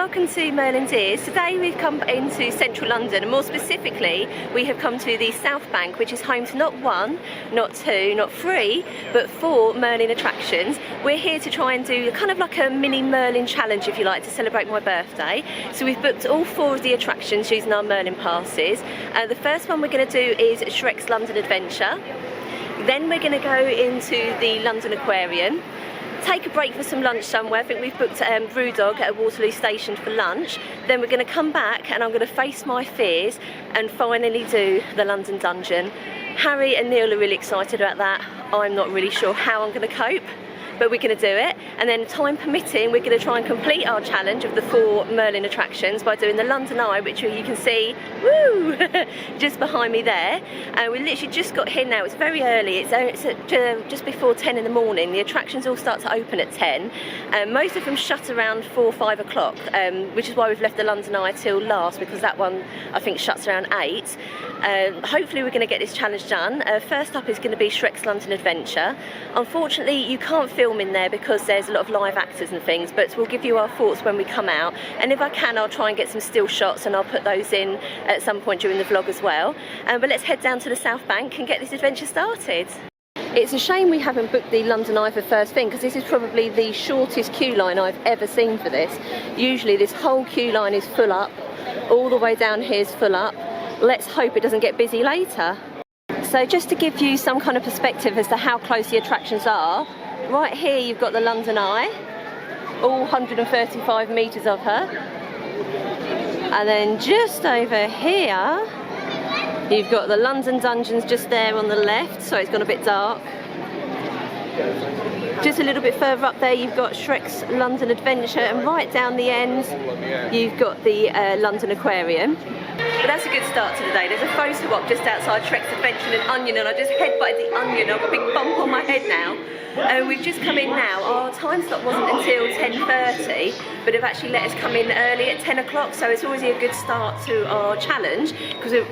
welcome to Merlin's Ears. Today we've come into central London, and more specifically we have come to the South Bank, which is home to not one, not two, not three, but 4 Merlin attractions. We're here to try and do kind of like a mini Merlin challenge, if you like, to celebrate my birthday. So we've booked all 4 of the attractions using our Merlin passes. The first one we're going to do is Shrek's London Adventure. Then we're going to go into the London Aquarium, take a break for some lunch somewhere. I think we've booked Brewdog at Waterloo Station for lunch. Then we're going to come back and I'm going to face my fears and finally do the London Dungeon. Harry and Neal are really excited about that. I'm not really sure how I'm going to cope, but we're going to do it. And then, time permitting, we're going to try and complete our challenge of the 4 Merlin attractions by doing the London Eye, which you can see, woo, just behind me there. And we literally just got here now. It's very early. It's just before 10 in the morning. The attractions all start to open at 10. Most of them shut around 4 or 5 o'clock, which is why we've left the London Eye till last, because that one I think shuts around 8. Hopefully we're going to get this challenge done. First up is going to be Shrek's London Adventure. Unfortunately, you can't film in there because there's a lot of live actors and things, but we'll give you our thoughts when we come out, and if I can I'll try and get some still shots and I'll put those in at some point during the vlog as well. But let's head down to the South Bank and get this adventure started. It's a shame we haven't booked the London Eye for first thing, because this is probably the shortest queue line I've ever seen for this. Usually this whole queue line is full up, all the way down here is full up. Let's hope it doesn't get busy later. So just to give you some kind of perspective as to how close the attractions are, right here you've got the London Eye, all 135 metres of her. And then just over here, you've got the London Dungeons just there on the left, so it's gone a bit dark. Just a little bit further up there you've got Shrek's London Adventure, and right down the end you've got the London Aquarium. But that's a good start to the day. There's a photo op just outside Shrek's Adventure in an onion, and I just headbutted the onion. I've got a big bump on my head now. We've just come in now. Our time slot wasn't until 10:30, but they've actually let us come in early at 10 o'clock, so it's always a good start to our challenge, because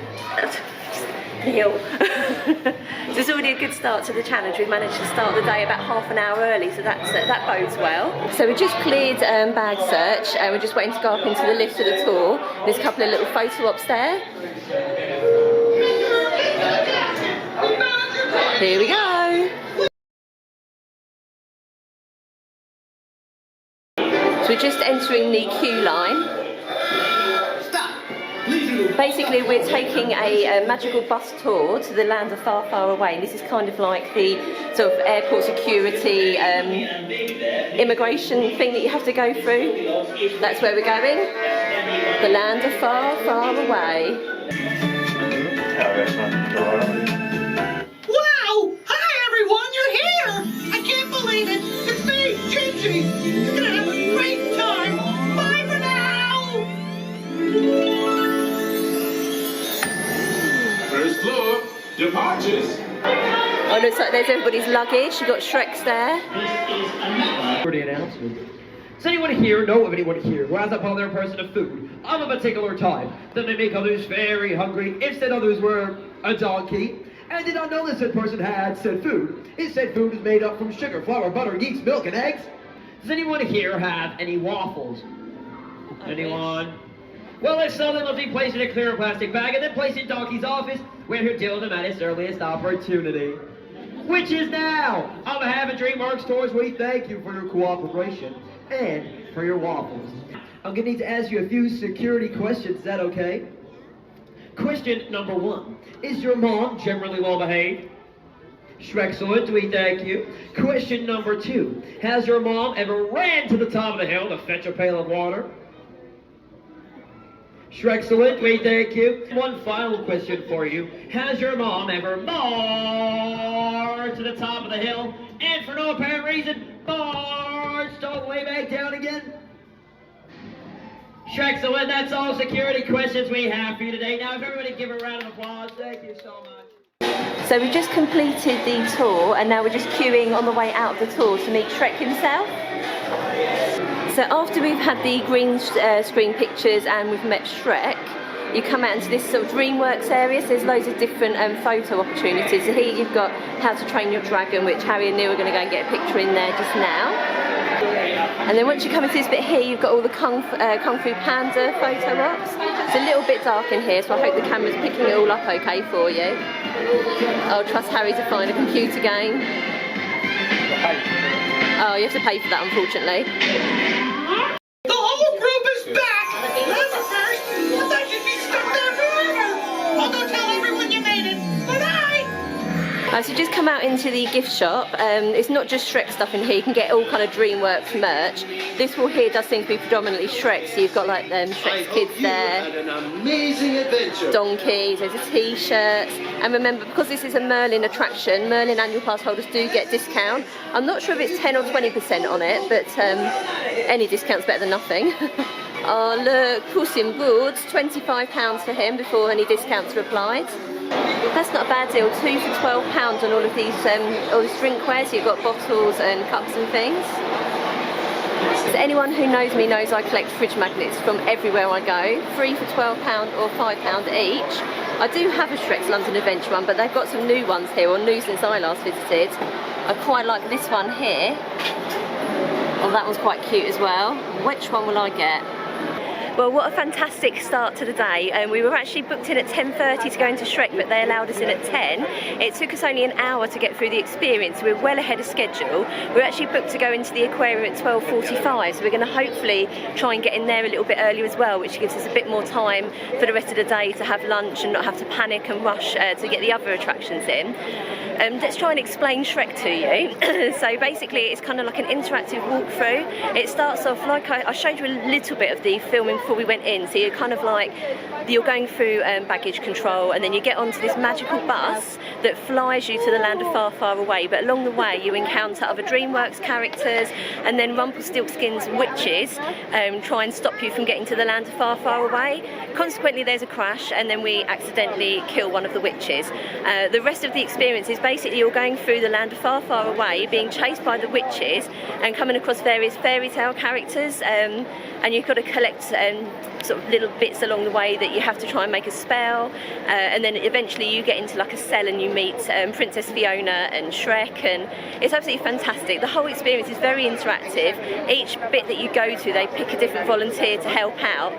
Neal. So it's already a good start to the challenge. We've managed to start the day about half an hour early, so that bodes well. So we just cleared bag search, and we're just waiting to go up into the lift to the tour. There's a couple of little photo ops there. Here we go. So we're just entering the queue line. Basically we're taking a magical bus tour to the land of Far, Far Away. This is kind of like the sort of airport security immigration thing that you have to go through. That's where we're going. The land of Far, Far Away. Wow! Hi everyone, you're here! I can't believe it! It's me, Gigi! You're gonna have a great time! Bye for now! First floor, departures. Oh, looks like there's everybody's luggage. You've got Shrek's there. For the announcement. Does anyone here know of anyone here who has upon their person of food of a particular type that may make others very hungry if said others were a donkey, and did not know that said person had said food? If said food is made up from sugar, flour, butter, yeast, milk, and eggs? Does anyone here have any waffles? Anyone? Well, if so, then let me place in a clear plastic bag and then place in Donkey's office, where he'll deal them at his earliest opportunity. Which is now. On behalf of DreamWorks Tours, we thank you for your cooperation and for your waffles. I'm going to need to ask you a few security questions. Is that okay? Question number 1. Is your mom generally well behaved? Excellent, we thank you. Question number 2. Has your mom ever ran to the top of the hill to fetch a pail of water? Excellent, we thank you. One final question for you. Has your mom ever marched to the top of the hill and for no apparent reason marched all the way back down again? Excellent, that's all security questions we have for you today. Now, if everybody give a round of applause, thank you so much. So we've just completed the tour, and now we're just queuing on the way out of the tour to meet Shrek himself. So after we've had the green screen pictures and we've met Shrek, you come out into this sort of DreamWorks area. So there's loads of different photo opportunities. So here you've got How to Train Your Dragon, which Harry and Neal are going to go and get a picture in there just now. And then once you come into this bit here, you've got all the Kung Fu Panda photo ops. It's a little bit dark in here, so I hope the camera's picking it all up okay for you. I'll trust Harry to find a computer game. Oh, you have to pay for that, unfortunately. The whole group is back! That's a first! I thought you'd be stuck there forever! I'll go tell everyone you made it! Bye-bye! So just come out into the gift shop. It's not just Shrek stuff in here, you can get all kind of DreamWorks merch. This wall here does seem to be predominantly Shrek, so you've got like Shrek's kids there. An amazing adventure. Donkeys, there's a t-shirts, and remember, because this is a Merlin attraction, Merlin annual pass holders do get discount. I'm not sure if it's 10 or 20% on it, but any discount's better than nothing. Oh look, Puss in Boots, £25 for him before any discounts are applied. That's not a bad deal, 2 for £12 on all of these drinkware, so you've got bottles and cups and things. So anyone who knows me knows I collect fridge magnets from everywhere I go, 3 for £12 or £5 each. I do have a Shrek's London Adventure one, but they've got some new ones here, or new since I last visited. I quite like this one here. Oh, that one's quite cute as well. Which one will I get? Well, what a fantastic start to the day. We were actually booked in at 10:30 to go into Shrek, but they allowed us in at 10. It took us only an hour to get through the experience, so we're well ahead of schedule. We're actually booked to go into the aquarium at 12:45, so we're going to hopefully try and get in there a little bit earlier as well, which gives us a bit more time for the rest of the day to have lunch and not have to panic and rush to get the other attractions in. Let's try and explain Shrek to you. So basically it's kind of like an interactive walkthrough. It starts off like I showed you a little bit of the filming before we went in, so you're kind of like, you're going through baggage control, and then you get onto this magical bus that flies you to the land of far, far away, but along the way you encounter other DreamWorks characters, and then Rumpelstiltskin's witches try and stop you from getting to the land of far, far away. Consequently there's a crash, and then we accidentally kill one of the witches. The rest of the experience is basically you're going through the land of far, far away, being chased by the witches and coming across various fairy tale characters, and you've got to collect sort of little bits along the way that you have to try and make a spell, and then eventually you get into like a cell and you meet Princess Fiona and Shrek, and it's absolutely fantastic. The whole experience is very interactive. Each bit that you go to, they pick a different volunteer to help out.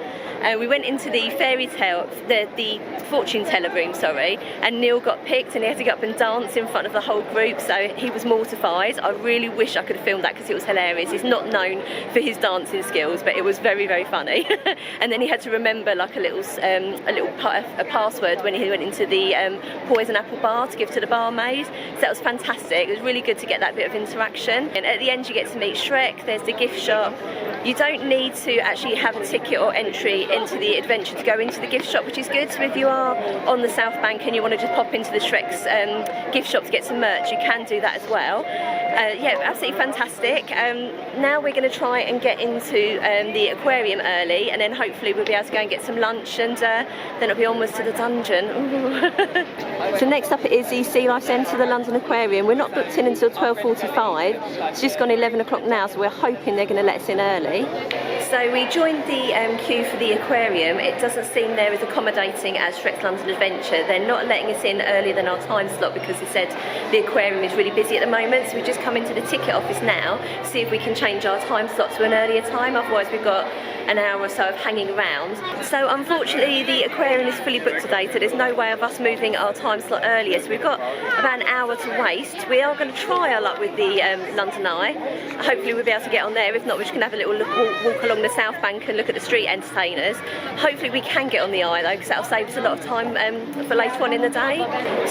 We went into the fairy tale, the fortune teller room, sorry, and Neal got picked and he had to get up and dance in front of the whole group, so he was mortified. I really wish I could have filmed that because it was hilarious. He's not known for his dancing skills, but it was very, very funny. And then he had to remember like a password when he went into the poison apple bar to give to the barmaid. So that was fantastic. It was really good to get that bit of interaction. And at the end you get to meet Shrek. There's the gift shop. You don't need to actually have a ticket or entry into the adventure to go into the gift shop, which is good. So if you are on the South Bank and you want to just pop into the Shrek's gift shop to get some merch, you can do that as well. Yeah, absolutely fantastic. Now we're going to try and get into the aquarium early, and then hopefully we'll be able to go and get some lunch, and then it'll be onwards to the dungeon. So next up is the Sea Life Centre, the London Aquarium. We're not booked in until 12:45. It's just gone 11 o'clock now, so we're hoping they're going to let us in early. So we joined the queue for the aquarium. It doesn't seem they're as accommodating as Shrek's London Adventure. They're not letting us in earlier than our time slot because they said the aquarium is really busy at the moment. So we just come into the ticket office now to see if we can change our time slot to an earlier time. Otherwise we've got an hour or so of hanging around. So unfortunately the aquarium is fully booked today, so there's no way of us moving our time slot earlier. So we've got about an hour to waste. We are going to try our luck with the London Eye. Hopefully we'll be able to get on there. If not, we're just going to have a little walk along the South Bank and look at the street entertainers. Hopefully we can get on the Eye though, because that'll save us a lot of time for later on in the day.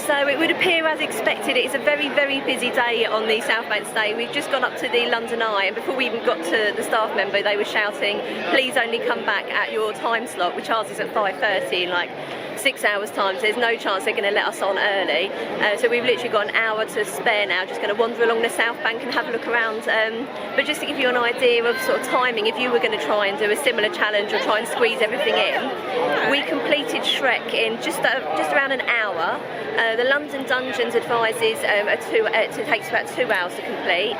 So it would appear as expected it's a very, very busy day on the South Bank today. We've just gone up to the London Eye, and before we even got to the staff member they were shouting, please only come back at your time slot, which ours is at 5:30 in like 6 hours time, so there's no chance they're going to let us on early. So we've literally got an hour to spare now, just going to wander along the South Bank and have a look around. But just to give you an idea of sort of timing, if you were going to try and do a similar challenge or try and squeeze everything in, we completed Shrek in just around an hour. The London Dungeons advises it takes about 2 hours to complete.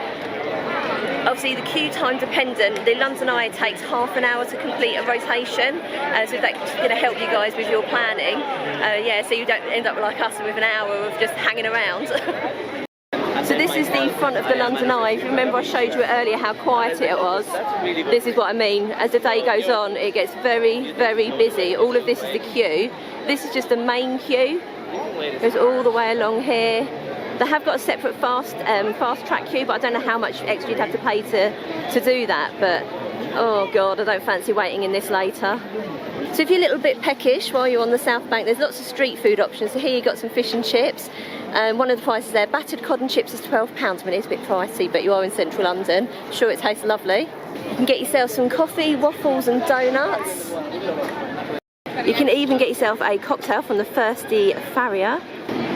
Obviously the queue time dependent, the London Eye takes half an hour to complete a rotation, so that's going to help you guys with your planning. Yeah, so you don't end up like us with an hour of just hanging around. So this is the front of the London Eye. If you remember, I showed you earlier how quiet it was. This is what I mean. As the day goes on, it gets very, very busy. All of this is the queue. This is just the main queue. It goes all the way along here. They have got a separate fast track queue, but I don't know how much extra you'd have to pay to do that. But oh god, I don't fancy waiting in this later. So if you're a little bit peckish while you're on the South Bank, there's lots of street food options. So here you've got some fish and chips. One of the prices there, battered cod and chips is £12. I mean, it's a bit pricey, but you are in central London. I'm sure it tastes lovely. You can get yourself some coffee, waffles and donuts. You can even get yourself a cocktail from the Thirsty Farrier.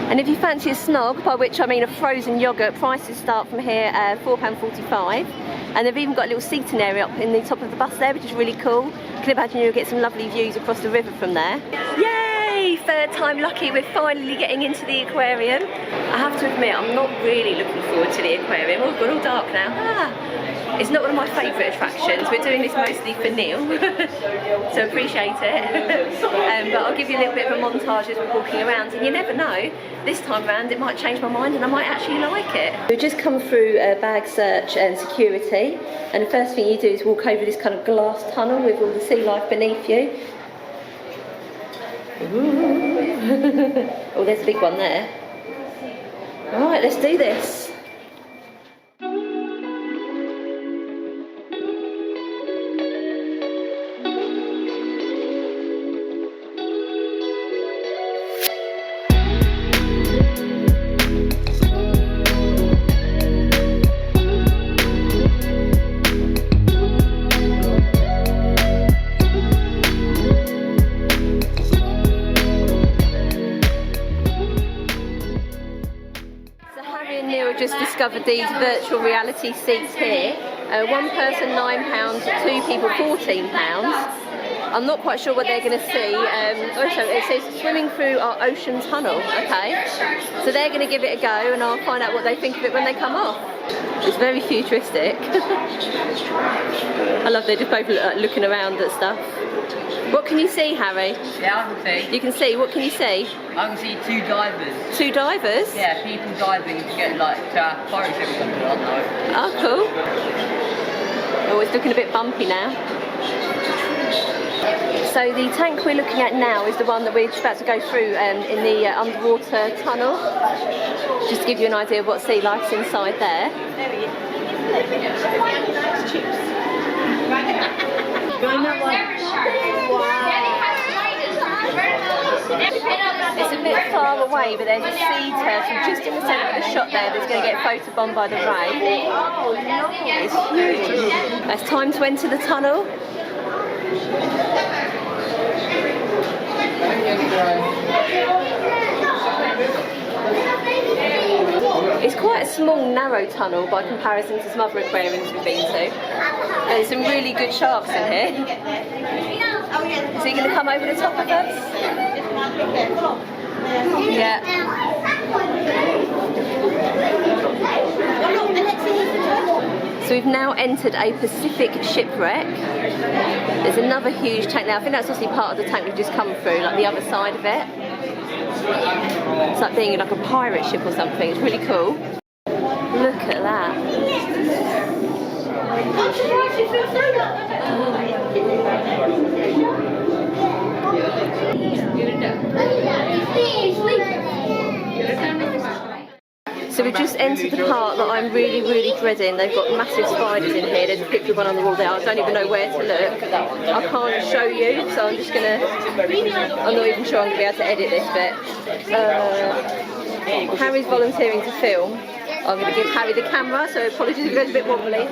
And if you fancy a snog, by which I mean a frozen yoghurt, prices start from here £4.45. And they've even got a little seating area up in the top of the bus there, which is really cool. You can imagine you'll get some lovely views across the river from there. Yay! Third time lucky, we're finally getting into the aquarium. I have to admit, I'm not really looking forward to the aquarium. Oh, it's got all dark now. It's not one of my favourite attractions. We're doing this mostly for Neal, so appreciate it. But I'll give you a little bit of a montage as we're walking around, and you never know, this time around it might change my mind and I might actually like it. We've just come through bag search and security, and the first thing you do is walk over this kind of glass tunnel with all the sea life beneath you. Oh, there's a big one there. Alright, let's do this. Just discovered these virtual reality seats here. One person £9, two people £14. I'm not quite sure what they're going to see. Also, it says swimming through our ocean tunnel. Okay, so they're going to give it a go, and I'll find out what they think of it when they come off. It's very futuristic. I love they're just both looking around at stuff. What can you see, Harry? Yeah, I can see. You can see. What can you see? I can see two divers. Two divers? Yeah, people diving to get like to pirate ship or something, I don't know. Oh, cool. Oh, it's looking a bit bumpy now. So the tank we're looking at now is the one that we're just about to go through in the underwater tunnel. Just to give you an idea of what sea life's inside there. It's a bit far away, but there's a sea turtle just in the centre of the shot there that's going to get photobombed by the ray. It's huge. It's time to enter the tunnel. It's quite a small, narrow tunnel by comparison to some other aquariums we've been to. And there's some really good sharks in here. Is he going to come over the top of us? Yeah. So we've now entered a Pacific shipwreck. There's another huge tank now. I think that's obviously part of the tank we've just come through, like the other side of it. It's like being in like a pirate ship or something. It's really cool. Look at that. So we've just entered the part that I'm really, really dreading. They've got massive spiders in here. There's a picture of one on the wall there. I don't even know where to look. I can't show you, so I'm just gonna. I'm not even sure I'm gonna be able to edit this bit. Harry's volunteering to film. I'm gonna give Harry the camera, so apologies if it goes a bit wobbly.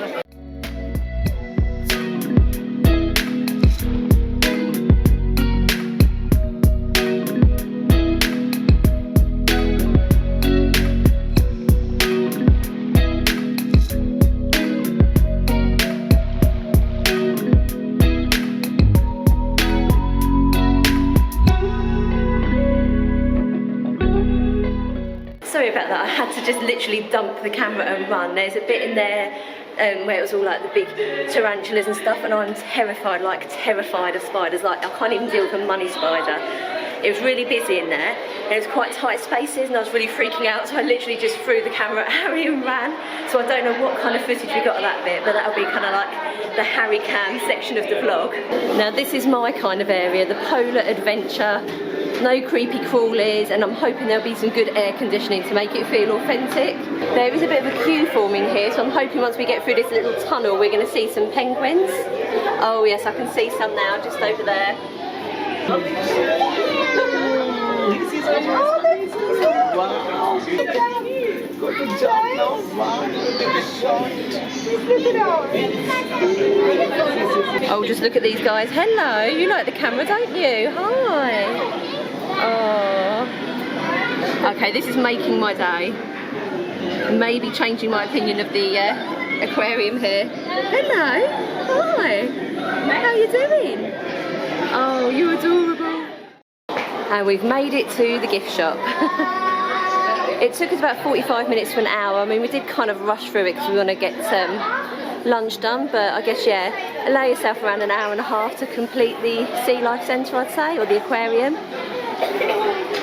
Sorry about that, I had to just literally dump the camera and run. There's a bit in there where it was all like the big tarantulas and stuff, and I'm terrified, like terrified of spiders. Like I can't even deal with a money spider. it was really busy in there. There was quite tight spaces and I was really freaking out, so I literally just threw the camera at Harry and ran. So I don't know what kind of footage we got of that bit, but that'll be kind of like the Harry cam section of the vlog. Now this is my kind of area, the polar adventure. No creepy crawlies, and I'm hoping there'll be some good air conditioning to make it feel authentic. There is a bit of a queue forming here, so I'm hoping once we get through this little tunnel we're going to see some penguins. Oh yes, I can see some now, just over there. Oh, just look at these guys. Hello, you like the camera, don't you? Hi. Oh. Okay, this is making my day. Maybe changing my opinion of the aquarium here. Hello. Hi. How are you doing? Oh, you're adorable. And we've made it to the gift shop. It took us about 45 minutes to an hour. I mean, we did kind of rush through it because we want to get lunch done, but I guess, yeah, allow yourself around an hour and a half to complete the Sea Life Centre, I'd say, or the aquarium.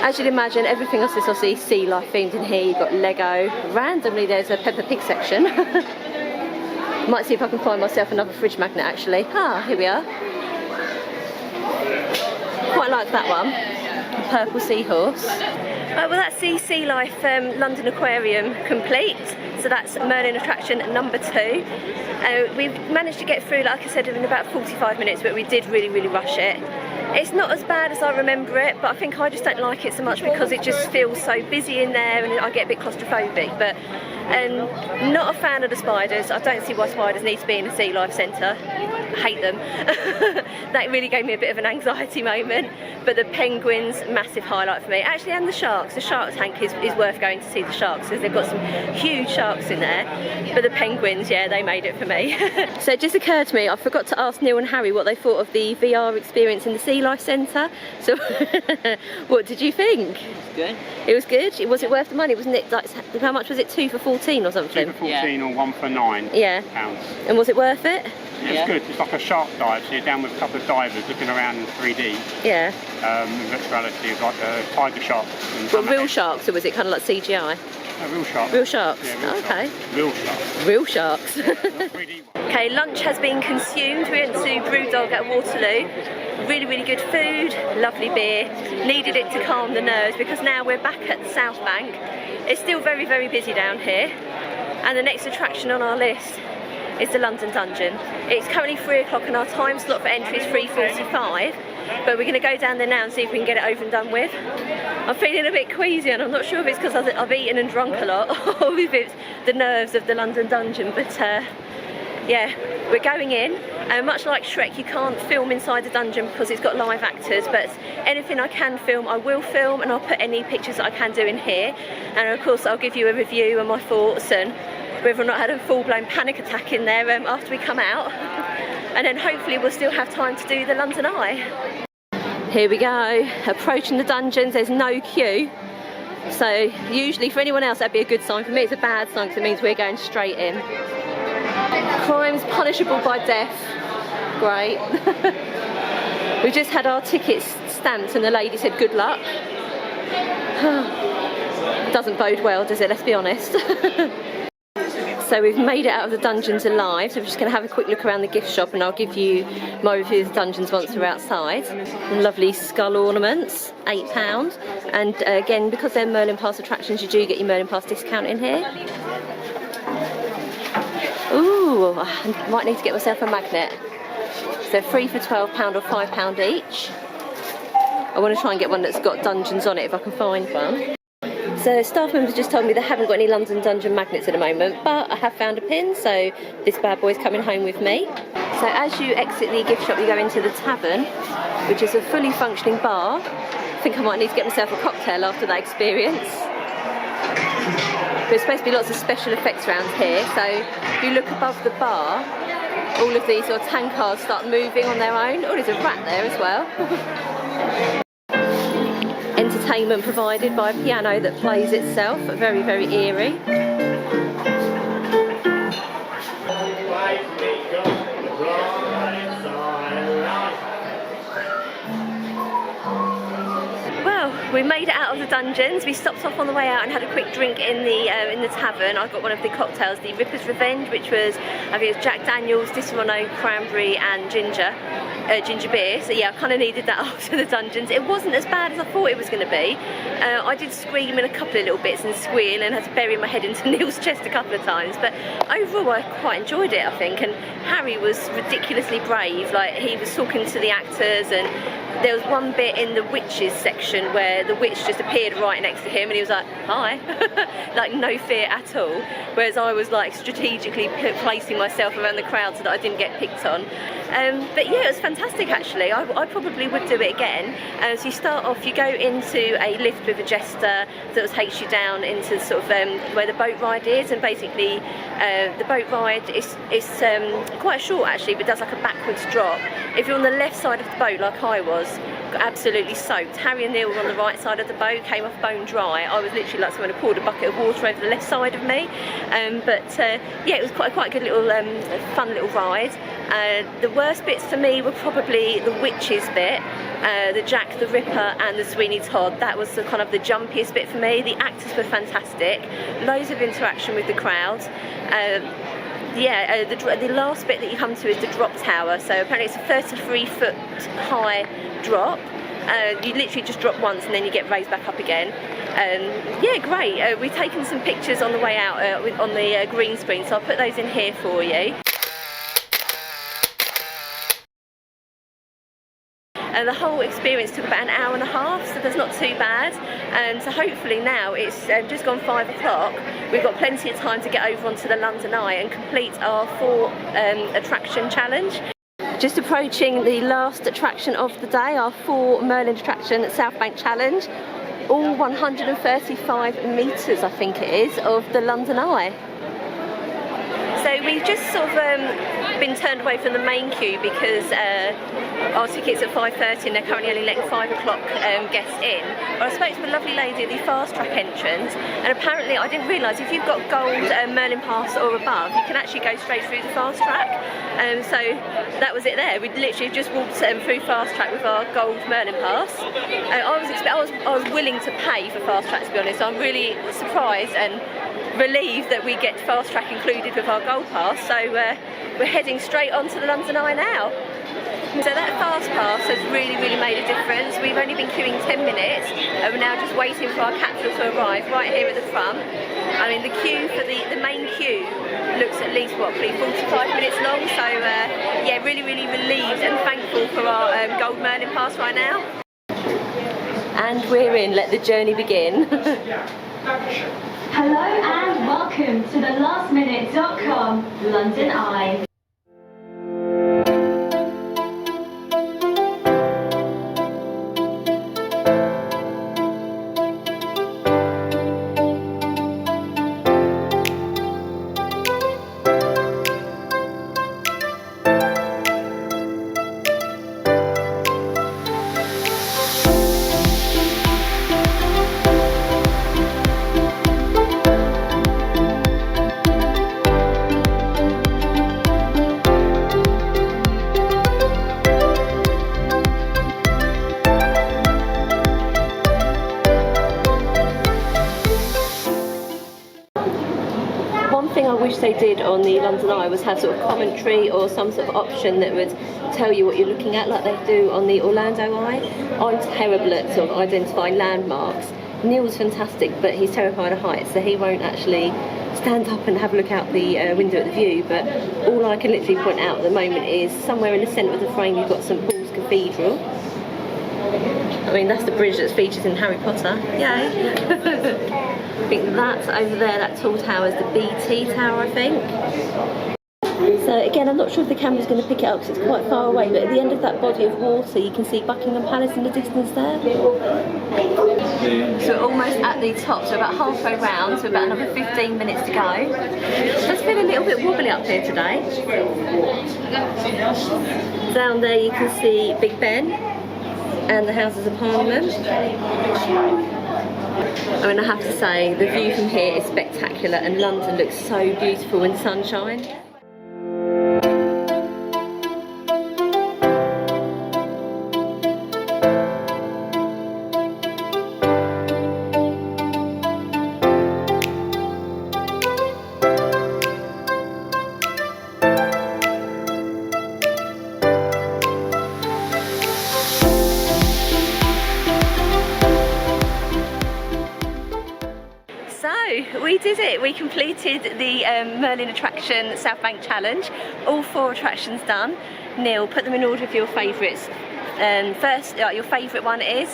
As you'd imagine, everything else is obviously sea life themed in here. You've got Lego. Randomly, there's a Peppa Pig section. Might see if I can find myself another fridge magnet, actually. Ah, here we are. Quite like that one. A purple seahorse. Well, that's the Sea Life London Aquarium complete. So that's Merlin attraction number 2. We've managed to get through, like I said, in about 45 minutes, but we did really rush it. It's not as bad as I remember it, but I think I just don't like it so much because it just feels so busy in there and I get a bit claustrophobic. But not a fan of the spiders. I don't see why spiders need to be in a Sea Life Centre. I hate them. That really gave me a bit of an anxiety moment. But the penguins, massive highlight for me. Actually, and the sharks. The shark tank is worth going to see the sharks because they've got some huge sharks in there. But the penguins, yeah, they made it for me. So it just occurred to me, I forgot to ask Neal and Harry what they thought of the VR experience in the Sea Life Centre. So what did you think? Good. It was good? Was it worth the money? Wasn't it, like, how much was it, 2 for 14 or something? 2 for 14 or 1 for 9 pounds. And was it worth it? It's good. It's like a shark dive, so you're down with a couple of divers looking around in 3D. Yeah. In virtuality, it's like a tiger shark. Well, real sharks, or was it kind of like CGI? No, real sharks. Real sharks? Yeah, real okay. Sharks. Real sharks. Real sharks. 3D one. Okay, lunch has been consumed. We went to Brewdog at Waterloo. Really good food, lovely beer. Needed it to calm the nerves because now we're back at the South Bank. It's still very busy down here. And the next attraction on our list is the London Dungeon. It's currently 3 o'clock and our time slot for entry is 3:45, but we're going to go down there now and see if we can get it over and done with. I'm feeling a bit queasy and I'm not sure if it's because I've eaten and drunk a lot or if it's the nerves of the London Dungeon, but yeah, we're going in, and much like Shrek, you can't film inside the dungeon because it's got live actors, but anything I can film, I will film, and I'll put any pictures that I can do in here. And of course, I'll give you a review and my thoughts, and whether or not I had a full-blown panic attack in there after we come out. And then hopefully we'll still have time to do the London Eye. Here we go, approaching the dungeons, there's no queue. So usually for anyone else that'd be a good sign. For me it's a bad sign because it means we're going straight in. Crimes punishable by death. Great. We just had our tickets stamped and the lady said good luck. Doesn't bode well, does it? Let's be honest. So we've made it out of the dungeons alive, so we're just going to have a quick look around the gift shop and I'll give you my review of the dungeons once we're outside. Lovely skull ornaments, £8. And again, because they're Merlin Pass attractions, you do get your Merlin Pass discount in here. Ooh, I might need to get myself a magnet. So 3 for £12 or £5 each. I want to try and get one that's got dungeons on it if I can find one. So staff members just told me they haven't got any London Dungeon magnets at the moment, but I have found a pin, so this bad boy's coming home with me. So as you exit the gift shop, you go into the tavern, which is a fully functioning bar. I think I might need to get myself a cocktail after that experience. There's supposed to be lots of special effects around here, so if you look above the bar, all of these sort of tankards start moving on their own. Oh, there's a rat there as well. Entertainment provided by a piano that plays itself, very eerie. We made it out of the dungeons. We stopped off on the way out and had a quick drink in the tavern. I got one of the cocktails, the Ripper's Revenge, which was, I think it was Jack Daniels, Disaronno, cranberry and ginger beer. So yeah, I kind of needed that after the dungeons. It wasn't as bad as I thought it was going to be. I did scream in a couple of little bits and squeal and had to bury my head into Neal's chest a couple of times, but overall I quite enjoyed it, I think. And Harry was ridiculously brave. Like, he was talking to the actors, and there was one bit in the witches section where the witch just appeared right next to him and he was like, hi. Like, no fear at all, whereas I was like strategically placing myself around the crowd so that I didn't get picked on. But yeah, it was fantastic actually. I probably would do it again. So you start off, you go into a lift with a jester that will take you down into sort of where the boat ride is, and basically the boat ride is quite short actually, but does like a backwards drop. If you're on the left side of the boat like I was, got absolutely soaked. Harry and Neal were on the right side of the boat, came off bone dry. I was literally like someone had poured a bucket of water over the left side of me. Yeah, it was quite a good little fun little ride. The worst bits for me were probably the witches bit, the Jack the Ripper and the Sweeney Todd. That was the kind of the jumpiest bit for me. The actors were fantastic, loads of interaction with the crowd. Yeah, the last bit that you come to is the drop tower. So apparently it's a 33-foot high drop. You literally just drop once and then you get raised back up again. Yeah, great. We've taken some pictures on the way out on the green screen, so I'll put those in here for you. The whole experience took about an hour and a half, so that's not too bad. So hopefully now it's just gone 5 o'clock. We've got plenty of time to get over onto the London Eye and complete our 4 attraction challenge. Just approaching the last attraction of the day, our 4 Merlin attraction South Bank challenge. All 135 metres, I think it is, of the London Eye. So we've just sort of been turned away from the main queue because our tickets at 5:30 and they're currently only letting 5 o'clock guests in. But I spoke to a lovely lady at the fast track entrance, and apparently I didn't realise if you've got gold Merlin pass or above, you can actually go straight through the fast track. So that was it there. We literally just walked through fast track with our gold Merlin pass. I was willing to pay for fast track, to be honest. So I'm really surprised and relieved that we get fast track included with our gold pass. So we're heading straight onto the London Eye now. So that fast pass has really made a difference. We've only been queuing 10 minutes and we're now just waiting for our capsule to arrive right here at the front. I mean, the queue for the main queue looks at least, what, 45 minutes long. So yeah, really relieved and thankful for our gold Merlin pass right now. And we're in, let the journey begin. Hello and welcome to the lastminute.com London Eye. They did on the London Eye was have sort of commentary or some sort of option that would tell you what you're looking at, like they do on the Orlando Eye. I'm terrible at sort of identifying landmarks. Neal's fantastic, but he's terrified of heights, so he won't actually stand up and have a look out the window at the view. But all I can literally point out at the moment is somewhere in the centre of the frame you've got St Paul's Cathedral. I mean, that's the bridge that's featured in Harry Potter. Yay! I think that over there, that tall tower is the BT tower, I think. So again, I'm not sure if the camera's going to pick it up because it's quite far away, but at the end of that body of water you can see Buckingham Palace in the distance there. So we're almost at the top, so about halfway round, so about another 15 minutes to go. It does feel a little bit wobbly up here today. Down there you can see Big Ben and the Houses of Parliament. I mean, I have to say, the view from here is spectacular and London looks so beautiful in sunshine. So we did it. We completed the Merlin attraction South Bank challenge. All 4 attractions done. Neal, put them in order of your favourites. First, your favourite one is?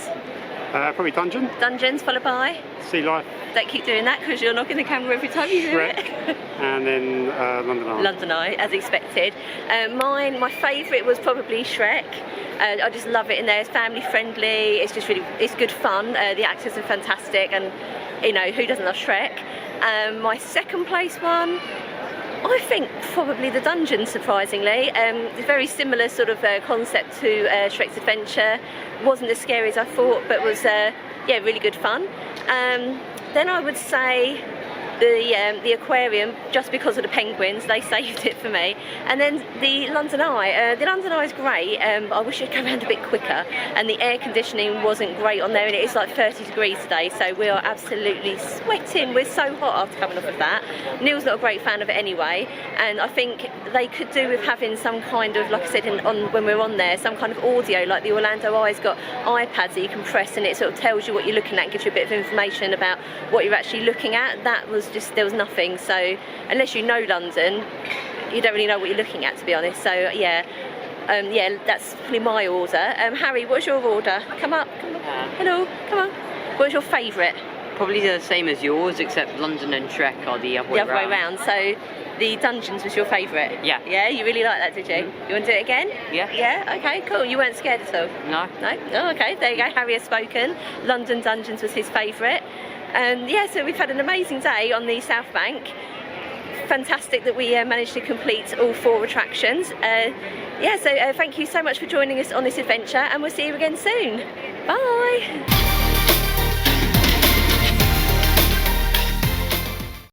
Probably Dungeon. Dungeons, followed by? Sea Life. Don't keep doing that because you're knocking the camera every time you do Shrek. it. And then London Eye. London Eye, as expected. My favourite was probably Shrek. I just love it in there. It's family friendly. It's just really, it's good fun. The actors are fantastic, and you know, who doesn't love Shrek? My second place one, I think probably the Dungeon, surprisingly. It's a very similar sort of concept to Shrek's Adventure. Wasn't as scary as I thought, but was yeah, really good fun. Then I would say the aquarium, just because of the penguins, they saved it for me. And then the London Eye. The London Eye is great. I wish it'd come around a bit quicker, and the air conditioning wasn't great on there, and it is like 30 degrees today, so we are absolutely sweating. We're so hot after coming off of that. Neal's not a great fan of it anyway, and I think they could do with having some kind of, like I said when we're on there, some kind of audio, like the Orlando Eye's got iPads that you can press and it sort of tells you what you're looking at, gives you a bit of information about what you're actually looking at. That was just, there was nothing. So unless you know London, you don't really know what you're looking at, to be honest. So yeah, yeah, that's probably my order. Harry, what's your order? Come up, come up. Hello, come on. What's your favourite? Probably the same as yours, except London and Shrek are the other way The other way round. So the Dungeons was your favourite? Yeah. Yeah, you really like that, did you? You want to do it again? Yeah. Yeah, okay, cool. You weren't scared at all? No. No? Oh, okay, there you go. Harry has spoken. London Dungeons was his favourite. And yeah, so we've had an amazing day on the South Bank. Fantastic that we managed to complete all 4 attractions. Yeah, so thank you so much for joining us on this adventure, and we'll see you again soon. Bye.